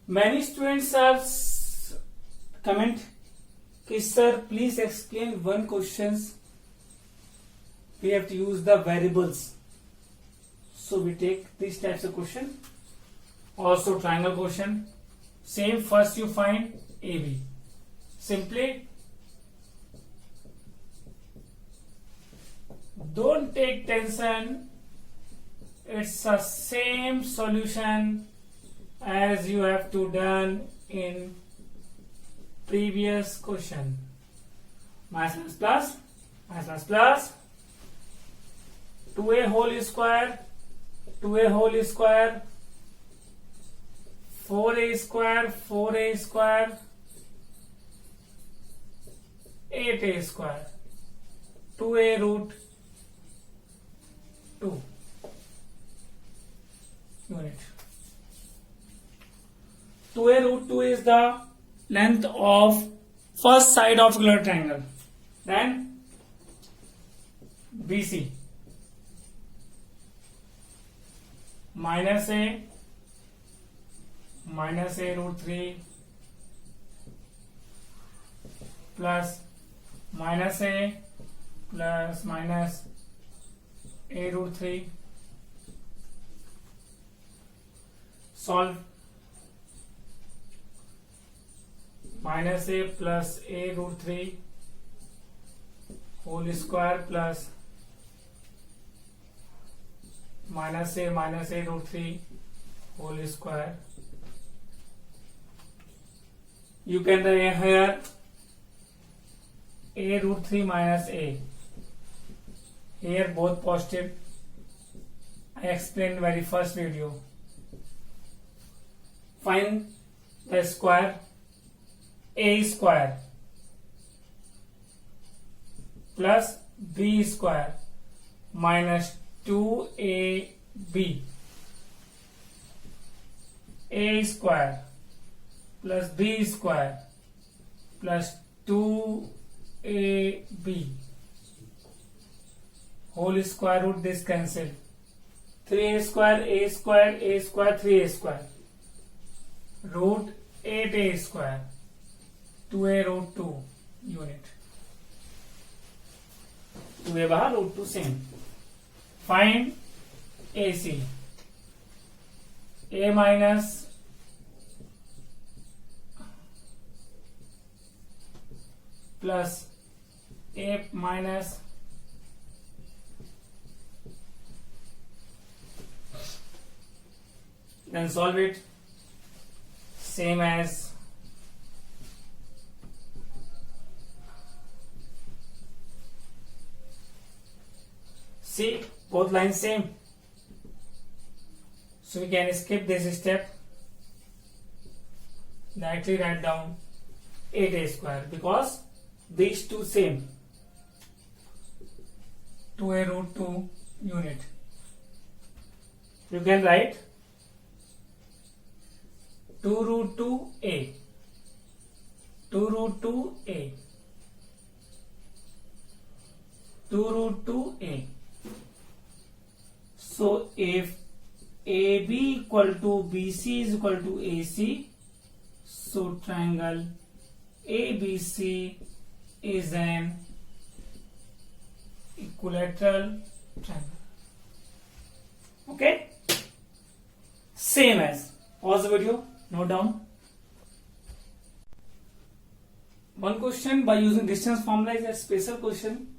Many students are comment, sir, please explain one questions. We have to use the variables. So we take these types of question. Also triangle question. Same, first you find AB. Simply don't take tension. It's the same solution as you have to done in previous question. Minus plus 2a whole square 4a square 8a square 2a root 2 unit. 2a root 2 is the length of first side of regular triangle. Then BC minus a root 3 plus minus a plus minus a root 3. Solve. Minus a plus a root 3 whole square plus minus a root 3 whole square. You can write here a root 3 minus a. Here both positive. I explained very first video. Find the square. A square plus b square minus 2ab. A square plus b square plus 2ab whole square root, this cancel. 3a square 3a square root 8a square 2a root 2 unit. 2a बाहर root 2 same. Find AC. A minus plus A minus then solve it. Same as see, both lines same. So we can skip this step. Directly write down 8a square because these two same. 2a root 2 unit. You can write 2 root 2a. 2 root 2a. 2 root 2a. So if AB equal to BC is equal to AC, so triangle ABC is an equilateral triangle. Okay? Same as. Pause the video, note down. One question by using distance formula is a special question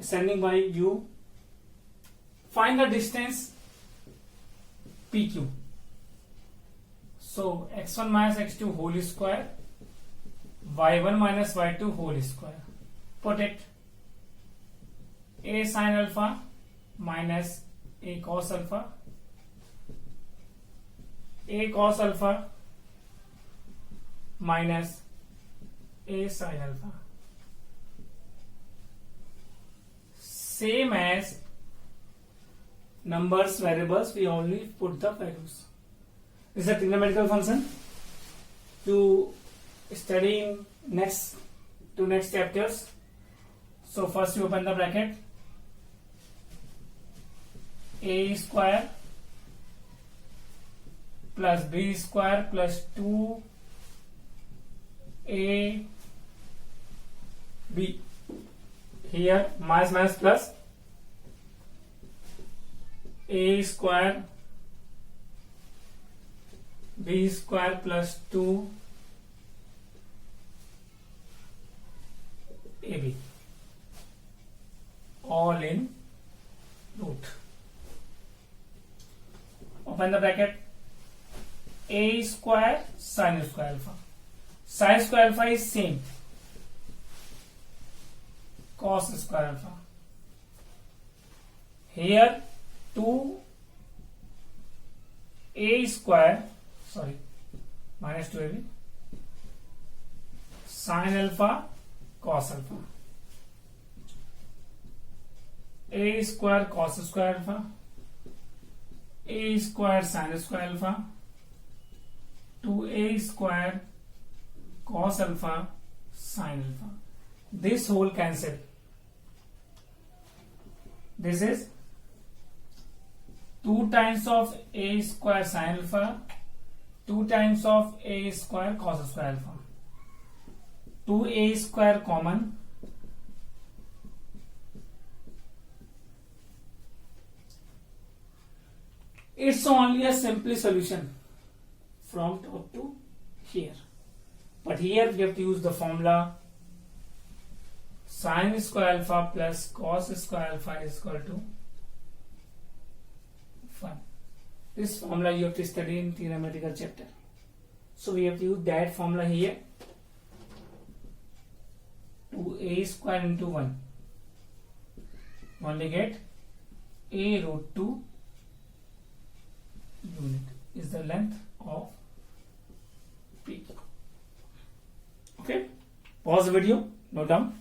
sending by you. Find the distance PQ. So x1 minus x2 whole square, y1 minus y2 whole square. Put it. A sin alpha minus A cos alpha. A cos alpha minus A sin alpha. Same as numbers, variables, we only put the values. This is a trigonometrical function. To study in next chapters. So first you open the bracket. A square plus b square plus 2ab. Here minus plus a square b square plus 2ab, all in root. Open the bracket. A square sin square alpha. Sin square alpha is same. Cos square alpha. Here 2a square, sorry, minus 2ab, sin alpha cos alpha. A square cos square alpha, a square sin square alpha, 2a square cos alpha sin alpha. This whole cancel. This is 2 times of a square sin alpha, 2 times of a square cos square alpha. 2a square common. It's only a simple solution from top to here. But here we have to use the formula sin square alpha plus cos square alpha is equal to 1. This formula you have to study in theoretical chapter. So we have to use that formula here. 2a square into 1. Only get a root 2 unit is the length of P. Okay, pause the video, note down.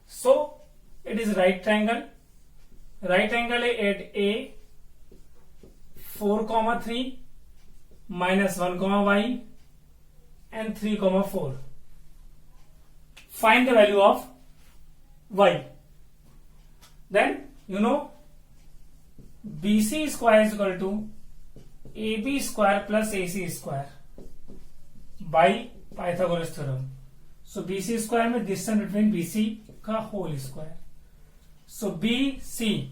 So it is right triangle. Right triangle at A 4, 3 minus 1, y and 3, 4. Find the value of y. Then you know BC square is equal to AB square plus AC square by Pythagoras theorem. So BC square में distance between BC का whole square. So BC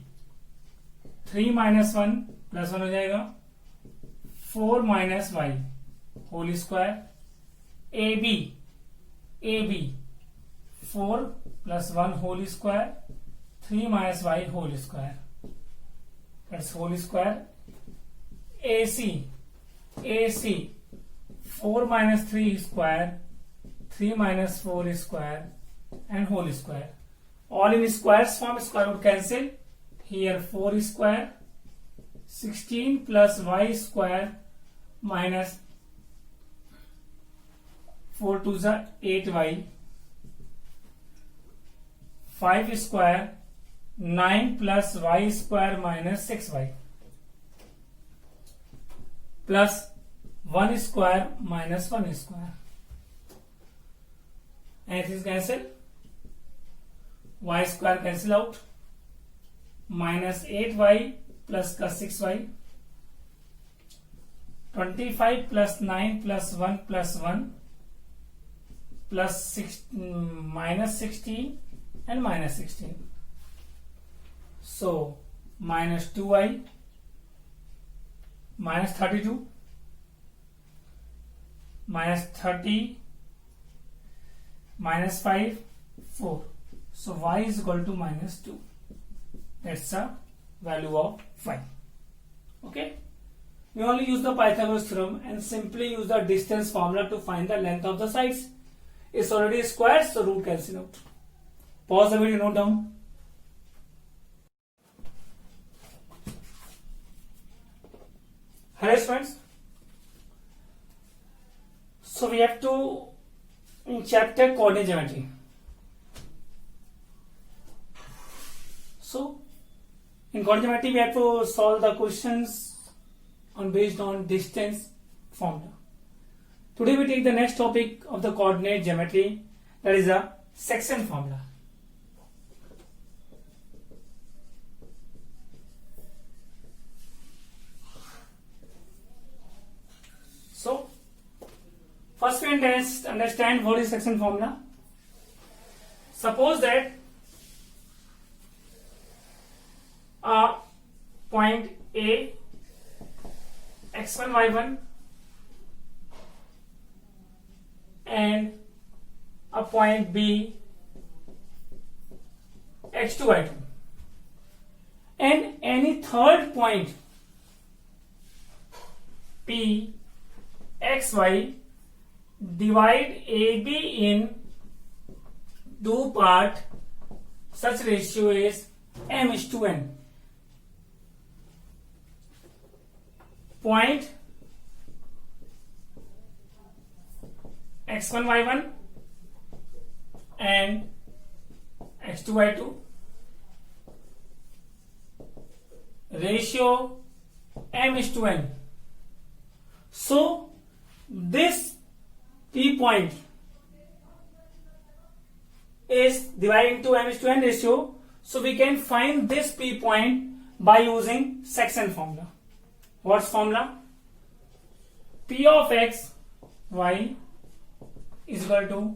3 minus 1 plus 1 हो जाएगा 4 minus y whole square. AB 4 plus 1 whole square 3 minus y whole square. That's whole square. AC 4 minus 3 square 3 minus 4 square and whole square. All in squares form, square root cancel. Here 4 square 16 plus y square minus 4 to the 8y 5 square 9 plus y square minus 6y plus 1 square minus 1 square. And it is cancel. Y square cancel out. Minus 8y plus 6y. 25 plus 9 plus 1 plus 1 plus 6 minus 16 and minus 16. So minus 2y minus 32 minus 30 minus 5 4. So y is equal to minus 2. That's the value of phi. Okay. We only use the Pythagoras theorem and simply use the distance formula to find the length of the sides. It's already square, so root cancel out. Pause the video, note down. Hello students. So we have to in chapter coordinate geometry. So in coordinate geometry we have to solve the questions based on distance formula. Today we take the next topic of the coordinate geometry, that is a section formula. we understand what is section formula. Suppose that a point A, x1, y1 and a point B, x2, y2 and any third point P, x, y, divide AB in two parts, such ratio is m:n. Point x1, y1 and x2, y2 ratio m:n. So this P point is divided into m:n ratio. So we can find this P point by using section formula. What's formula? P of x, y is equal to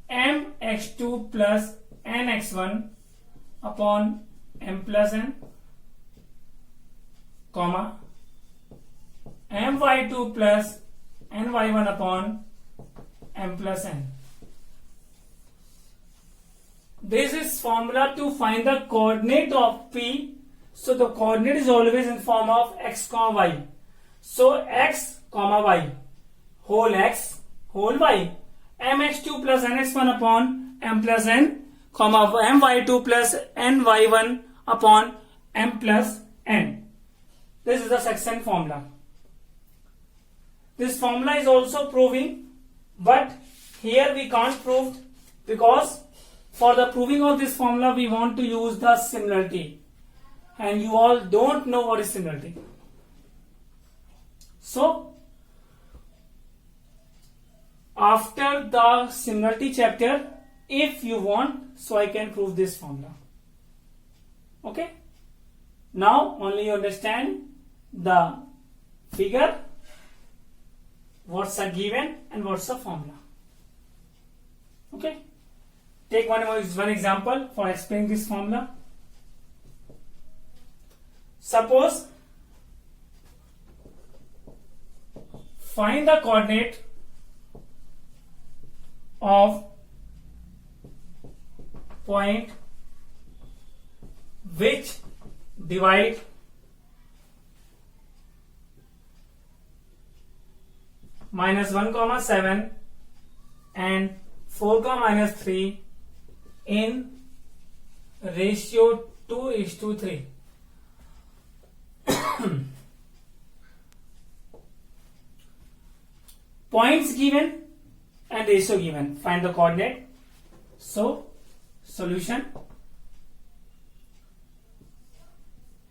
mx2 plus nx1 upon m plus n, comma my2 plus ny1 upon m plus n. This is formula to find the coordinate of P. So the coordinate is always in form of x, y. So x, y, whole x, whole y, mx2 plus nx1 upon m plus n, my2 plus ny1 upon m plus n. This is the section formula. This formula is also proving, but here we can't prove because for the proving of this formula we want to use the similarity, and you all don't know what is similarity. So after the similarity chapter, if you want, so I can prove this formula. Okay, now only you understand the figure, what's a given and what's a formula. Okay, take one example for explaining this formula. Suppose find the coordinate of point which divide -1, 7 and 4, -3 in ratio 2:3. Points given and ratio given. Find the coordinate. So solution.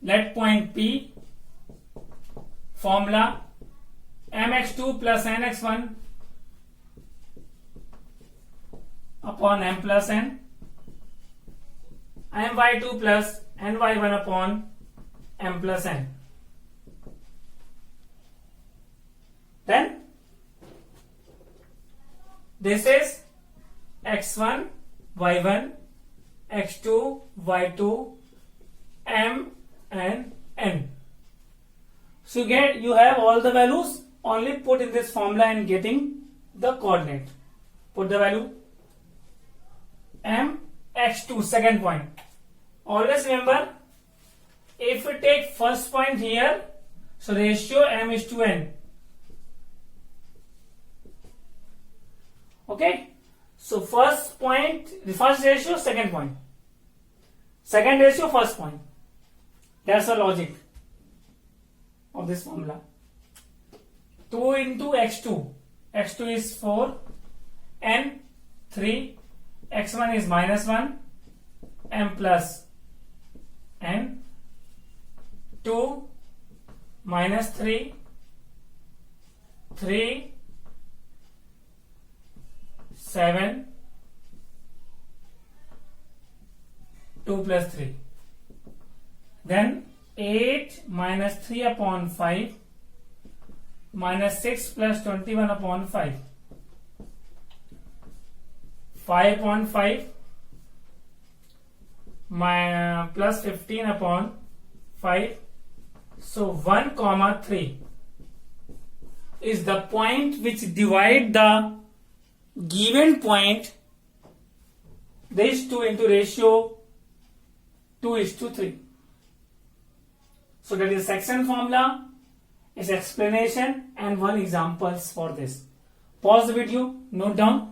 Let point P, formula mx2 plus nx1 upon m plus n, my2 plus ny1 upon m plus n. Then this is x1, y1, x2, y2, m and n. So you have all the values, only put in this formula and getting the coordinate. Put the value m x2, second point. Always remember, if we take first point here, so ratio m:n. Okay, so first point, the first ratio, second point, second ratio, first point. That's the logic of this formula. 2 into x2, x2 is 4, n 3, x1 is -1, m plus n, 2 -3, 3, 7, 2 plus 3. Then 8 minus 3 upon 5, minus 6 plus 21 upon 5. 5 upon 5 plus 15 upon 5. So 1 comma 3 is the point which divide the given point, this 2 into ratio 2:3. So that is section formula, its explanation and one examples for this. Pause the video, note down.